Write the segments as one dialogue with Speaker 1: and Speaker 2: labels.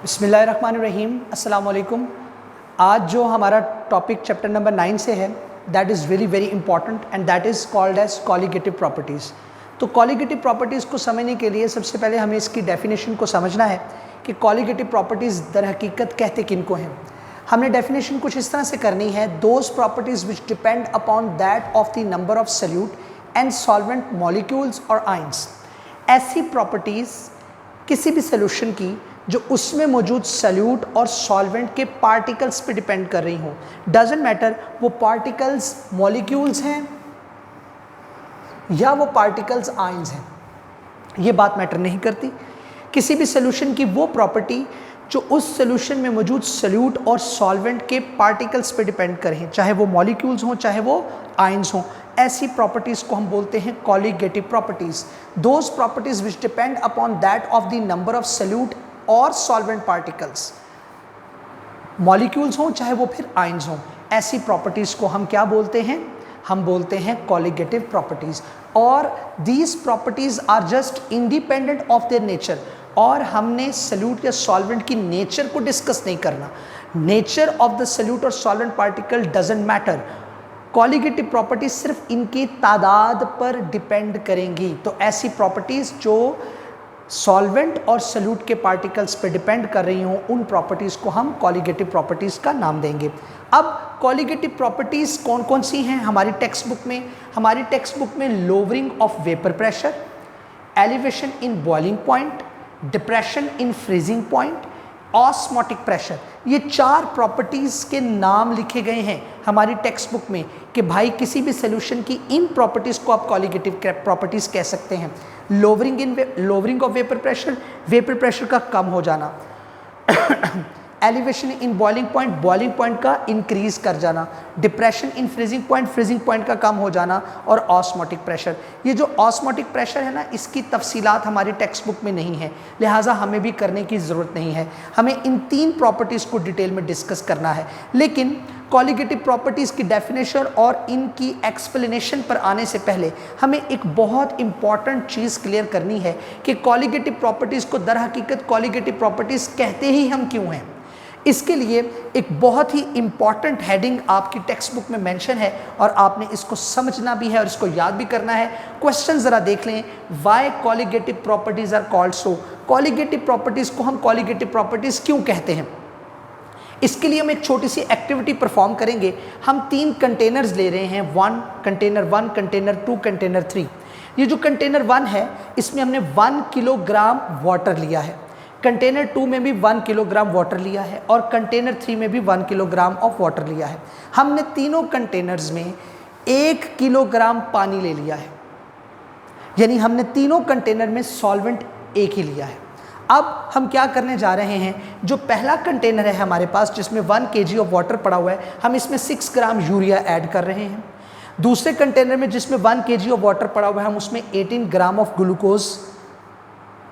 Speaker 1: बिस्मिल्लाहिर्रहमानिर्रहीम, अस्सलाम वालेकुम। आज जो हमारा टॉपिक चैप्टर नंबर 9 से है that is very very important and that is called as colligative properties. तो कॉलिगेटिव प्रॉपर्टीज़ को समझने के लिए सबसे पहले हमें इसकी डेफिनेशन को समझना है कि कॉलिगेटिव प्रॉपर्टीज़ दर हकीकत कहते किन को हैं। हमने डेफिनेशन कुछ इस तरह से करनी है, those properties which depend upon that of the number of solute and solvent molecules और आयंस। ऐसी प्रॉपर्टीज़ किसी भी सोल्यूशन की जो उसमें मौजूद सल्यूट और सॉल्वेंट के पार्टिकल्स पे डिपेंड कर रही हों, डजेंट मैटर वो पार्टिकल्स मॉलिक्यूल्स हैं या वो पार्टिकल्स आयंस हैं, ये बात मैटर नहीं करती। किसी भी सोल्यूशन की वो प्रॉपर्टी जो उस सोल्यूशन में मौजूद सल्यूट और सॉल्वेंट के पार्टिकल्स पे डिपेंड करें, चाहे वो मॉलिक्यूल्स हों चाहे वो आयंस हों, ऐसी प्रॉपर्टीज़ को हम बोलते हैं colligative properties. Those properties which depend upon that of the number of solute और सॉल्वेंट पार्टिकल्स, मॉलिक्यूल्स हों चाहे वो फिर आयंस हों, ऐसी प्रॉपर्टीज़ को हम क्या बोलते हैं? हम बोलते हैं कॉलिगेटिव प्रॉपर्टीज़। और these properties are just independent of their nature. और हमने सल्यूट या सॉल्वेंट की नेचर को डिस्कस नहीं करना। नेचर ऑफ द सल्यूट और solvent particle doesn't matter. Colligative properties सिर्फ इनकी तादाद पर डिपेंड करेंगी। तो ऐसी प्रॉपर्टीज़ जो सॉल्वेंट और सल्यूट के पार्टिकल्स पे डिपेंड कर रही हों, उन प्रॉपर्टीज़ को हम कॉलिगेटिव प्रॉपर्टीज़ का नाम देंगे। अब कॉलिगेटिव प्रॉपर्टीज़ कौन कौन सी हैं हमारी टेक्स्ट बुक में? हमारी टेक्स्ट बुक में lowering of vapour pressure, elevation in boiling point, depression in freezing point, osmotic pressure, ये 4 प्रॉपर्टीज़ के नाम लिखे गए हैं हमारी टेक्स्ट बुक में कि भाई किसी भी सोल्यूशन की इन प्रॉपर्टीज़ को आप कॉलिगेटिव प्रॉपर्टीज़ कह सकते हैं। लोअरिंग ऑफ वेपर प्रेशर का कम हो जाना, एलिवेशन इन बॉइलिंग पॉइंट का इंक्रीज कर जाना, डिप्रेशन इन फ्रीजिंग पॉइंट का कम हो जाना, और ऑस्मोटिक प्रेशर। ये जो ऑस्मोटिक प्रेशर है ना, इसकी तफसीलात हमारी टेक्स्ट बुक में नहीं है, लिहाजा हमें भी करने की ज़रूरत नहीं है। हमें इन 3 प्रॉपर्टीज़ को डिटेल में डिस्कस करना है। लेकिन कॉलिगेटिव प्रॉपर्टीज़ की डेफिनेशन और इनकी एक्सप्लेनेशन पर आने से पहले हमें एक बहुत इंपॉर्टेंट चीज़ क्लियर करनी है कि कॉलिगेटिव प्रॉपर्टीज़ को दर हकीकत कॉलिगेटिव प्रॉपर्टीज़ कहते ही हम क्यों हैं। इसके लिए एक बहुत ही इंपॉर्टेंट हेडिंग आपकी टेक्स्ट बुक में मेंशन है और आपने इसको समझना भी है और इसको याद भी करना है। क्वेश्चन ज़रा देख लें, why colligative properties are called so. Colligative properties को हम कॉलिगेटिव प्रॉपर्टीज़ क्यों कहते हैं? इसके लिए हम एक छोटी सी एक्टिविटी परफॉर्म करेंगे। हम 3 कंटेनर्स ले रहे हैं, कंटेनर 1, कंटेनर 2, कंटेनर 3। ये जो कंटेनर 1 है इसमें हमने 1 किलोग्राम वाटर लिया है, कंटेनर 2 में भी 1 किलोग्राम वाटर लिया है और कंटेनर 3 में भी 1 किलोग्राम ऑफ वाटर लिया है। हमने तीनों कंटेनर्स में 1 किलोग्राम पानी ले लिया है, यानी हमने तीनों कंटेनर में सॉल्वेंट एक ही लिया है। अब हम क्या करने जा रहे हैं, जो पहला कंटेनर है हमारे पास जिसमें 1 kg ऑफ वाटर पड़ा हुआ है, हम इसमें 6 ग्राम यूरिया ऐड कर रहे हैं। दूसरे कंटेनर में जिसमें 1 kg ऑफ वाटर पड़ा हुआ है, हम उसमें 18 ग्राम ऑफ ग्लूकोज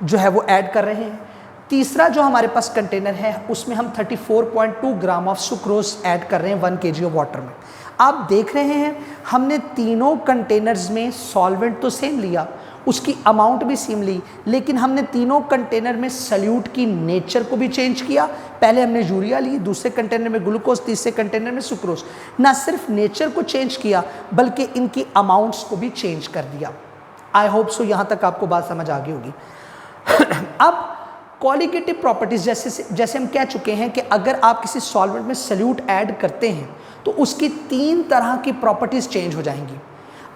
Speaker 1: जो है वो ऐड कर रहे हैं। तीसरा जो हमारे पास कंटेनर है उसमें हम 34.2 ग्राम ऑफ सुक्रोज ऐड कर रहे हैं 1 kg ऑफ वाटर में। आप देख रहे हैं हमने तीनों कंटेनर्स में सॉल्वेंट तो सेम लिया, उसकी अमाउंट भी सेम ली, लेकिन हमने तीनों कंटेनर में सल्यूट की नेचर को भी चेंज किया। पहले हमने यूरिया ली, दूसरे कंटेनर में ग्लूकोज, तीसरे कंटेनर में सुक्रोज। ना सिर्फ नेचर को चेंज किया बल्कि इनकी अमाउंट्स को भी चेंज कर दिया। आई होप सो यहाँ तक आपको बात समझ आ गई होगी। अब कॉलिगेटिव प्रॉपर्टीज़ जैसे हम कह चुके हैं कि अगर आप किसी सॉल्वेंट में सल्यूट ऐड करते हैं तो उसकी 3 तरह की प्रॉपर्टीज़ चेंज हो जाएंगी।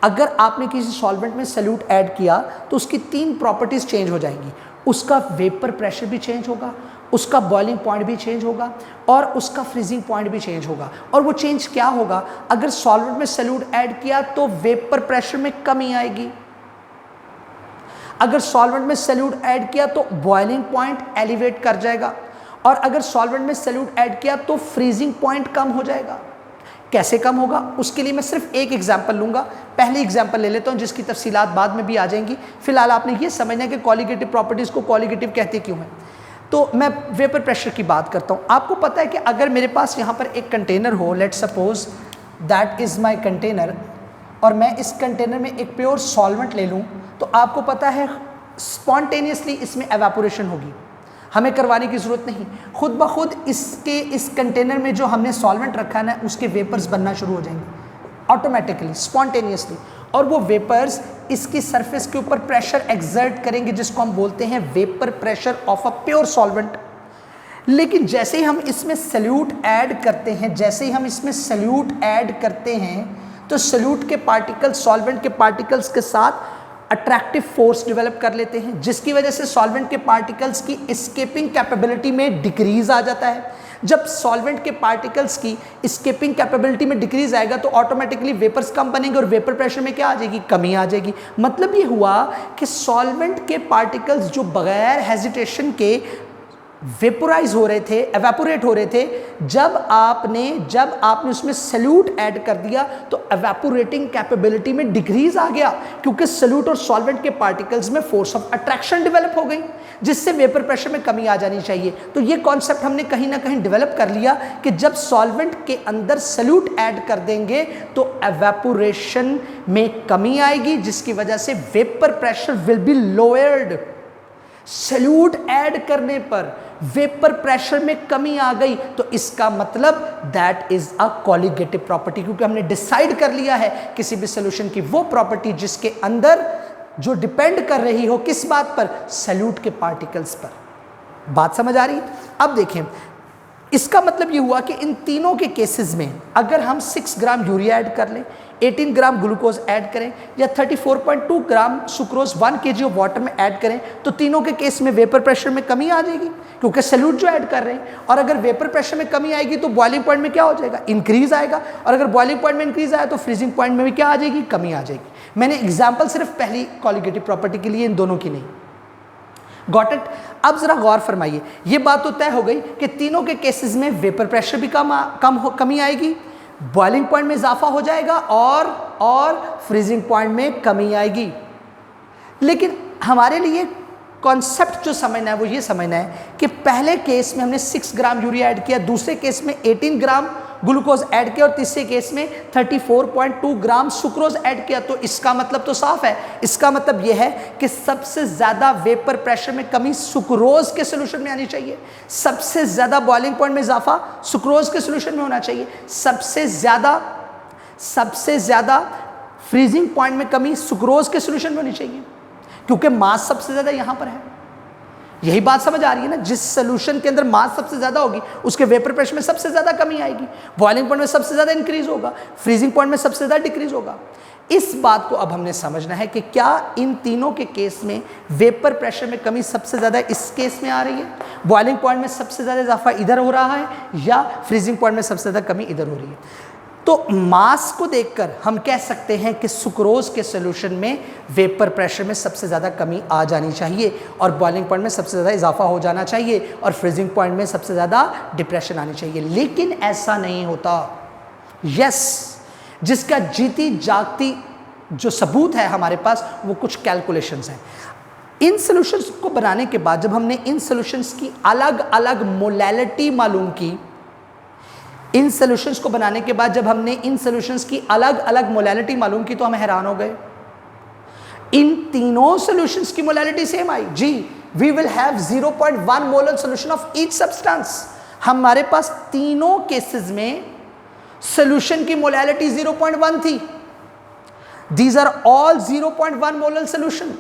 Speaker 1: अगर आपने किसी सॉल्वेंट में सल्यूट ऐड किया तो उसकी 3 प्रॉपर्टीज़ चेंज हो जाएंगी। उसका वेपर प्रेशर भी चेंज होगा, उसका बॉइलिंग पॉइंट भी चेंज होगा और उसका फ्रीजिंग पॉइंट भी चेंज होगा। और वो चेंज क्या होगा? अगर सॉल्वेंट में सल्यूट ऐड किया तो वेपर प्रेशर में कमी आएगी, अगर सॉल्वेंट में सल्यूट ऐड किया तो बॉइलिंग पॉइंट एलिवेट कर जाएगा, और अगर सॉल्वेंट में सल्यूट ऐड किया तो फ्रीजिंग पॉइंट कम हो जाएगा। कैसे कम होगा उसके लिए मैं सिर्फ एक एग्जांपल लूंगा। पहली एग्जांपल ले लेता हूं जिसकी तफसीलात बाद में भी आ जाएंगी। फिलहाल आपने ये समझना है कि कॉलिगेटिव प्रॉपर्टीज़ को कॉलिगेटिव कहते क्यों हैं। तो मैं वेपर प्रेशर की बात करता हूँ। आपको पता है कि अगर मेरे पास यहाँ पर एक कंटेनर हो, let suppose that is my container, और मैं इस कंटेनर में एक प्योर सॉल्वेंट ले लूँ, तो आपको पता है स्पॉन्टेनियसली इसमें एवापोरेशन होगी। हमें करवाने की ज़रूरत नहीं, खुद ब खुद इसके इस कंटेनर में जो हमने सॉल्वेंट रखा है ना उसके वेपर्स बनना शुरू हो जाएंगे ऑटोमेटिकली, स्पॉन्टेनियसली, और वो वेपर्स इसकी सरफेस के ऊपर प्रेशर एक्सर्ट करेंगे जिसको हम बोलते हैं vapour pressure of a pure solvent. लेकिन जैसे ही हम इसमें सल्यूट ऐड करते हैं, जैसे ही हम इसमें सल्यूट ऐड करते हैं तो सल्यूट के पार्टिकल्स सॉल्वेंट के पार्टिकल्स के साथ अट्रैक्टिव फोर्स डेवलप कर लेते हैं, जिसकी वजह से सॉल्वेंट के पार्टिकल्स की एस्केपिंग कैपेबिलिटी में डिक्रीज आ जाता है। जब सॉल्वेंट के पार्टिकल्स की एस्केपिंग कैपेबिलिटी में डिक्रीज आएगा तो ऑटोमेटिकली वेपर्स कम बनेंगे और वेपर प्रेशर में क्या आ जाएगी, कमी आ जाएगी। मतलब ये हुआ कि सॉल्वेंट के पार्टिकल्स जो बगैर हेजिटेशन के वेपोराइज हो रहे थे, एवेपोरेट हो रहे थे, जब आपने उसमें सल्यूट ऐड कर दिया तो एवेपोरेटिंग कैपेबिलिटी में डिक्रीज आ गया, क्योंकि सल्यूट और सॉल्वेंट के पार्टिकल्स में फोर्स ऑफ अट्रैक्शन डेवलप हो गई, जिससे वेपर प्रेशर में कमी आ जानी चाहिए। तो ये कॉन्सेप्ट हमने कहीं ना कहीं डेवलप कर लिया कि जब सॉल्वेंट के अंदर सल्यूट ऐड कर देंगे तो एवेपोरेशन में कमी आएगी, जिसकी वजह से vapour pressure will be lowered. Solute add करने पर वेपर प्रेशर में कमी आ गई तो इसका मतलब that is a colligative property, क्योंकि हमने डिसाइड कर लिया है किसी भी सॉल्यूशन की वो प्रॉपर्टी जिसके अंदर जो डिपेंड कर रही हो किस बात पर, सल्यूट के पार्टिकल्स पर। बात समझ आ रही है? अब देखें, इसका मतलब ये हुआ कि इन तीनों के केसेस में अगर हम 6 ग्राम यूरिया ऐड कर लें, 18 ग्राम ग्लूकोज ऐड करें या 34.2 ग्राम सुक्रोज 1 kg ऑफ वाटर में ऐड करें तो तीनों के केस में वेपर प्रेशर में कमी आ जाएगी, क्योंकि सल्यूट जो ऐड कर रहे हैं। और अगर वेपर प्रेशर में कमी आएगी तो बॉइलिंग पॉइंट में क्या हो जाएगा, इंक्रीज आएगा, और अगर बॉइलिंग पॉइंट में इंक्रीज आया तो फ्रीजिंग पॉइंट में भी क्या आ जाएगी, कमी आ जाएगी। मैंने एग्जाम्पल सिर्फ पहली कॉलिगेटिव प्रॉपर्टी के लिए, इन दोनों की नहीं। Got it? अब जरा गौर फरमाइए, ये बात तो तय हो गई कि तीनों के केसेस में वेपर प्रेशर भी कमी आएगी, बॉइलिंग पॉइंट में इजाफा हो जाएगा और फ्रीजिंग पॉइंट में कमी आएगी। लेकिन हमारे लिए कॉन्सेप्ट जो समझना है वो ये समझना है कि पहले केस में हमने 6 ग्राम यूरिया ऐड किया, दूसरे केस में 18 ग्राम ग्लूकोज ऐड किया और तीसरे केस में 34.2 ग्राम सुक्रोज ऐड किया। तो इसका मतलब तो साफ है, इसका मतलब यह है कि सबसे ज्यादा वेपर प्रेशर में कमी सुक्रोज के सॉल्यूशन में आनी चाहिए, सबसे ज्यादा बॉइलिंग पॉइंट में इजाफा सुक्रोज के सॉल्यूशन में होना चाहिए, सबसे ज्यादा फ्रीजिंग पॉइंट में कमी सुक्रोज के सॉल्यूशन में होनी चाहिए, क्योंकि मास सबसे ज्यादा यहां पर है। यही बात समझ आ रही है ना? जिस सॉल्यूशन के अंदर मास सबसे ज्यादा होगी उसके वेपर प्रेशर में सबसे ज्यादा कमी आएगी, बॉइलिंग पॉइंट में सबसे ज्यादा इंक्रीज होगा, फ्रीजिंग पॉइंट में सबसे ज्यादा डिक्रीज होगा। इस बात को अब हमने समझना है कि क्या इन तीनों के केस में वेपर प्रेशर में कमी सबसे ज्यादा इस केस में आ रही है, बॉइलिंग पॉइंट में सबसे ज्यादा इजाफा इधर हो रहा है, या फ्रीजिंग पॉइंट में सबसे ज्यादा कमी इधर हो रही है। तो मास को देखकर हम कह सकते हैं कि सुक्रोज के सॉल्यूशन में वेपर प्रेशर में सबसे ज़्यादा कमी आ जानी चाहिए और बॉइलिंग पॉइंट में सबसे ज़्यादा इजाफा हो जाना चाहिए और फ्रीजिंग पॉइंट में सबसे ज़्यादा डिप्रेशन आनी चाहिए। लेकिन ऐसा नहीं होता। यस, जिसका जीती जागती जो सबूत है हमारे पास वो कुछ कैलकुलेशंस हैं। इन सॉल्यूशंस को बनाने के बाद जब हमने इन सॉल्यूशंस की अलग अलग मोलैलिटी मालूम की, इन सॉल्यूशंस को बनाने के बाद जब हमने इन सॉल्यूशंस की अलग अलग मोलैलिटी मालूम की तो हम हैरान हो गए। इन तीनों सॉल्यूशंस की molality same I G. We will have 0.1 molar solution of each substance. हमारे पास तीनों केसेस में सॉल्यूशन की मोलैलिटी 0.1 थी। These are all 0.1 molar solution.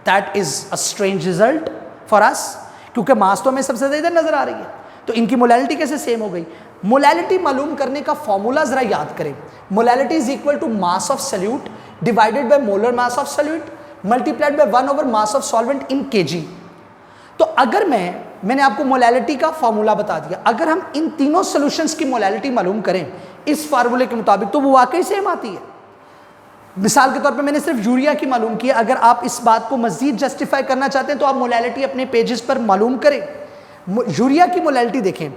Speaker 1: That is a strange result for us, क्योंकि मास तो हमें सबसे ज्यादा इधर नजर आ रही है, तो इनकी मोलैलिटी कैसे सेम हो गई। मोलैलिटी मालूम करने का फॉर्मूला जरा याद करें। Molality is equal to mass of solute divided by molar mass of solute multiplied by 1 over mass of solvent in KG. तो अगर मैंने आपको मोलैलिटी का फॉर्मूला बता दिया, अगर हम इन तीनों सॉल्यूशंस की मोलैलिटी मालूम करें इस फार्मूले के मुताबिक तो वो वाकई सेम आती है। मिसाल के तौर पे मैंने सिर्फ यूरिया की मालूम की है। अगर आप इस बात को मजीद जस्टिफाई करना चाहते हैं तो आप मोलैलिटी अपने पेजेस पर मालूम करें। यूरिया की मोलैलिटी देखें।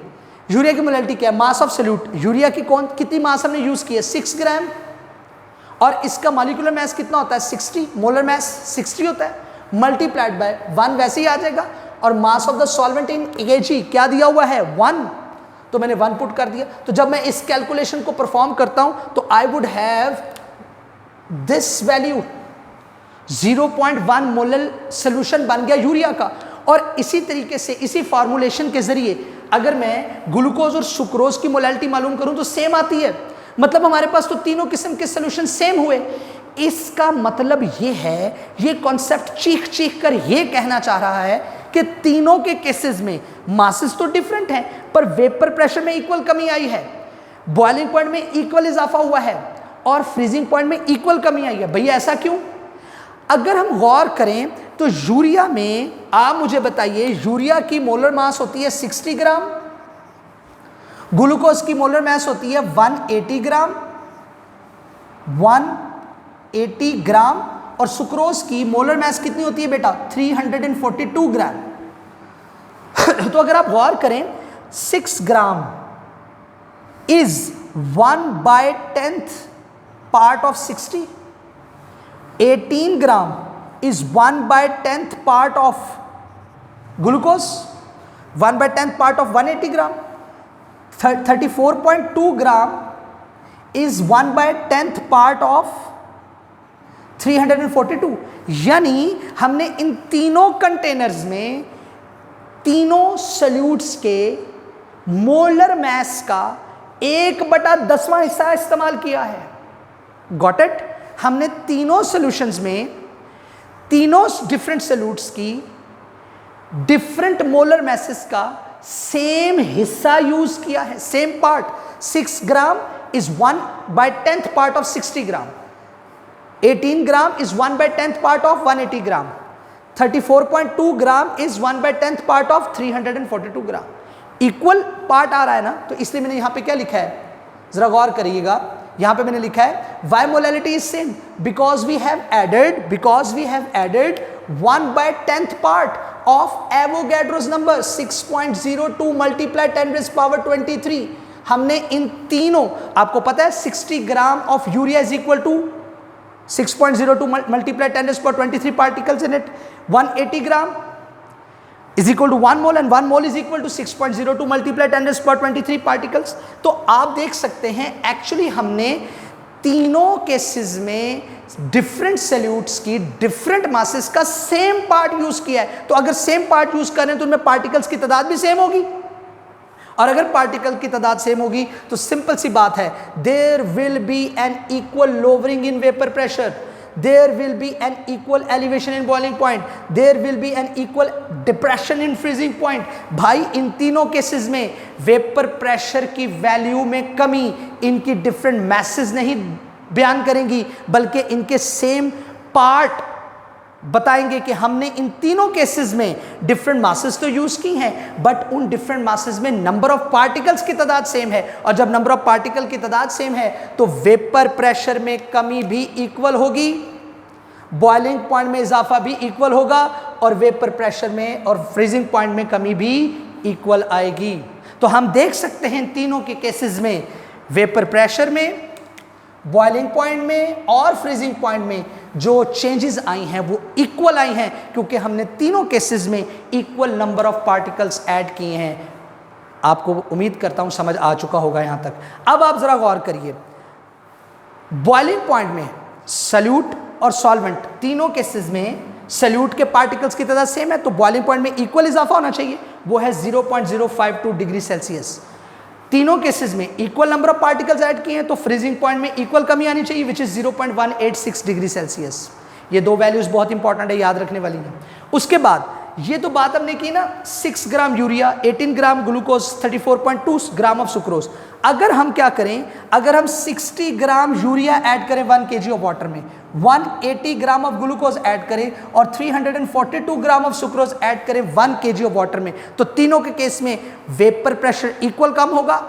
Speaker 1: यूरिया की मोलैलिटी क्या है, मास ऑफ सॉल्यूट। यूरिया की कितनी मास हमने यूज की है, 6 ग्राम, और इसका मॉलिक्यूलर मास कितना होता है, 60। मोलर मास 60 होता है, मल्टीप्लाइड बाय 1 वैसे ही आ जाएगा। और mass of the solvent in KG क्या दिया हुआ है, 1, तो मैंने 1 पुट कर दिया। तो जब मैं इस कैलकुलेशन को परफॉर्म करता हूं तो I would have this value, 0.1 molar solution बन गया यूरिया का। और इसी तरीके से इसी फॉर्मुलेशन के जरिए अगर मैं ग्लूकोज और सुक्रोज की मोलैलिटी मालूम करूं तो सेम आती है, मतलब हमारे पास तो तीनों किस्म के सॉल्यूशन सेम हुए। इसका मतलब ये है, ये कॉन्सेप्ट चीख चीख कर ये कहना चाह रहा है कि तीनों के केसेस में मासेस तो डिफरेंट हैं पर वेपर प्रेशर में इक्वल कमी आई है, बॉइलिंग पॉइंट में इक्वल इजाफा हुआ है और फ्रीजिंग पॉइंट में इक्वल कमी आई है। भैया ऐसा क्यों? अगर हम गौर करें तो यूरिया में, आप मुझे बताइए, यूरिया की मोलर मास होती है 60 ग्राम, ग्लूकोज की मोलर मास होती है 180 ग्राम, 180 ग्राम, और सुक्रोज की मोलर मास कितनी होती है बेटा? 342 ग्राम। तो अगर आप गौर करें 6 gram is 1/10th part of 60, 18 gram is 1/10th part of glucose, 1/10th part of 180 gram, 34.2 gram is 1/10th part of 342। यानी हमने इन तीनों कंटेनर्स में तीनों सॉल्यूट्स के मोलर मास का 1/10वां हिस्सा इस्तेमाल किया है। Got it? हमने तीनों सॉल्यूशंस में तीनों डिफरेंट सॉल्यूट्स की डिफरेंट मोलर मैसेस का सेम हिस्सा यूज किया है, same part. 6 gram is 1/10th part of 60 gram, 18 gram is 1/10th part of 180 gram, 34.2 gram is 1/10th part of 342 gram. Equal part आ रहा है ना, तो इसलिए मैंने यहां पे क्या लिखा है, जरा गौर करिएगा। यहां पे मैंने लिखा है why molality is same because we have added 1/10th part of Avogadro's number 6.02 multiply 10⁻23। हमने इन तीनों, आपको पता है 60 gram of urea is equal to 6.02 multiply 10⁻23 particles in it. 180 gram is equal to 1 mole and 1 mole is equal to 6.02 multiply 10⁻23 particles। तो आप देख सकते हैं एक्चुअली हमने तीनों केसेस में डिफरेंट सॉल्यूट्स की डिफरेंट मासेस का सेम पार्ट यूज किया है। तो अगर सेम पार्ट यूज करें तो उनमें पार्टिकल्स की तादाद भी सेम होगी, और अगर पार्टिकल की तादाद सेम होगी तो सिंपल सी बात है, there will be an equal lowering in vapour pressure, there will be an equal elevation in boiling point, there will be an equal depression in freezing point। भाई इन तीनों केसेस में वेपर प्रेशर की value में कमी इनकी different messes नहीं बयान करेंगी, बल्कि इनके सेम पार्ट बताएंगे कि हमने इन तीनों केसेस में डिफरेंट मासेस तो यूज की हैं, बट उन डिफरेंट मासेस में नंबर ऑफ पार्टिकल्स की तादाद सेम है, और जब नंबर ऑफ पार्टिकल की तादाद सेम है तो वेपर प्रेशर में कमी भी इक्वल होगी, बॉइलिंग पॉइंट में इजाफा भी इक्वल होगा, और वेपर प्रेशर में और फ्रीजिंग पॉइंट में कमी भी इक्वल आएगी। तो हम देख सकते हैं इन तीनों के केसेस में वेपर प्रेशर में, बॉइलिंग पॉइंट में और फ्रीजिंग पॉइंट में जो चेंजेस आई हैं वो इक्वल आई हैं, क्योंकि हमने तीनों केसेस में equal number of particles add किए हैं। आपको उम्मीद करता हूं समझ आ चुका होगा यहां तक। अब आप जरा गौर करिए, बॉइलिंग पॉइंट में सॉल्यूट और सॉल्वेंट तीनों केसेस में सॉल्यूट के पार्टिकल्स की तादाद सेम है, तो बॉइलिंग पॉइंट में इक्वल इजाफा होना चाहिए, वो है 0.052 डिग्री सेल्सियस। तीनों केसेस में equal number of particles add किए हैं, तो फ्रीजिंग पॉइंट में इक्वल कमी आनी चाहिए, विच इज 0.186 डिग्री सेल्सियस। ये दो वैल्यूज बहुत इंपॉर्टेंट है, याद रखने वाली है। उसके बाद ये तो बात हमने की ना, 6 gram urea, 18 gram glucose, 34.2 gram of sucrose. अगर हम क्या करें, अगर हम 60 ग्राम यूरिया ऐड करें 1 kg ऑफ वाटर में, 180 ग्राम ऑफ ग्लूकोज ऐड करें और 342 ग्राम ऑफ सुक्रोज ऐड करें 1 kg ऑफ वाटर में, तो तीनों के केस में वेपर प्रेशर इक्वल कम होगा,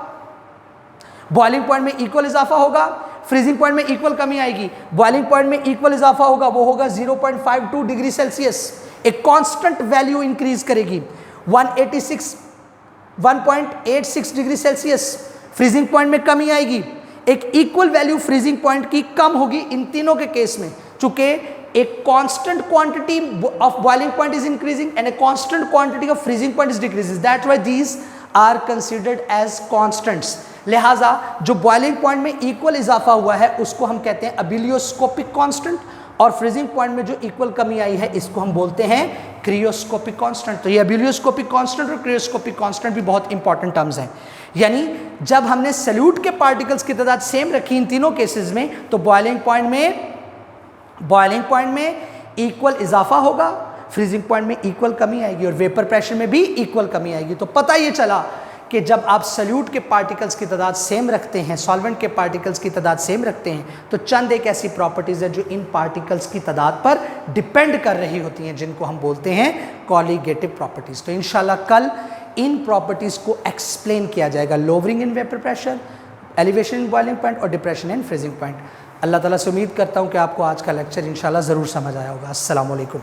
Speaker 1: बॉइलिंग पॉइंट में इक्वल इजाफा होगा, फ्रीजिंग पॉइंट में इक्वल कमी आएगी, बॉइलिंग पॉइंट में इक्वल इजाफा होगा, वो होगा 0.52 डिग्री सेल्सियस। एक कांस्टेंट वैल्यू इंक्रीज करेगी, 1.86 डिग्री सेल्सियस। फ्रीजिंग पॉइंट में कमी आएगी, एक इक्वल वैल्यू फ्रीजिंग पॉइंट की कम होगी इन तीनों के केस में, चूंकि एक constant quantity of boiling point is increasing and a constant quantity of freezing point is decreasing, that's why these are considered as constants. लिहाजा जो बॉइलिंग पॉइंट में इक्वल इजाफा हुआ है उसको हम कहते हैं अबिलियोस्कोपिक कांस्टेंट, और फ्रीजिंग पॉइंट में जो इक्वल कमी आई है इसको हम बोलते हैं क्रियोस्कोपिक कांस्टेंट। तो ये एब्यूलियोस्कोपिक कांस्टेंट और क्रियोस्कोपिक कांस्टेंट भी बहुत इंपॉर्टेंट टर्म्स हैं। यानी जब हमने सल्यूट के पार्टिकल्स की तादाद सेम रखी इन तीनों केसेस में, तो बॉइलिंग पॉइंट में इक्वल इजाफा होगा, फ्रीजिंग पॉइंट में इक्वल कमी आएगी और वेपर प्रेशर में भी इक्वल कमी आएगी। तो पता ये चला कि जब आप सल्यूट के पार्टिकल्स की तादाद सेम रखते हैं, सॉल्वेंट के पार्टिकल्स की तादाद सेम रखते हैं, तो चंद एक ऐसी प्रॉपर्टीज है जो इन पार्टिकल्स की तादाद पर डिपेंड कर रही होती हैं, जिनको हम बोलते हैं कॉलीगेटिव प्रॉपर्टीज। तो इंशाल्लाह कल इन प्रॉपर्टीज को एक्सप्लेन किया जाएगा, lowering in vapour pressure, elevation in boiling point और डिप्रेशन इन फ्रीजिंग पॉइंट। अल्लाह ताला से उम्मीद करता हूँ कि आपको आज का लेक्चर इंशाल्लाह ज़रूर समझ आया होगा। अस्सलाम वालेकुम।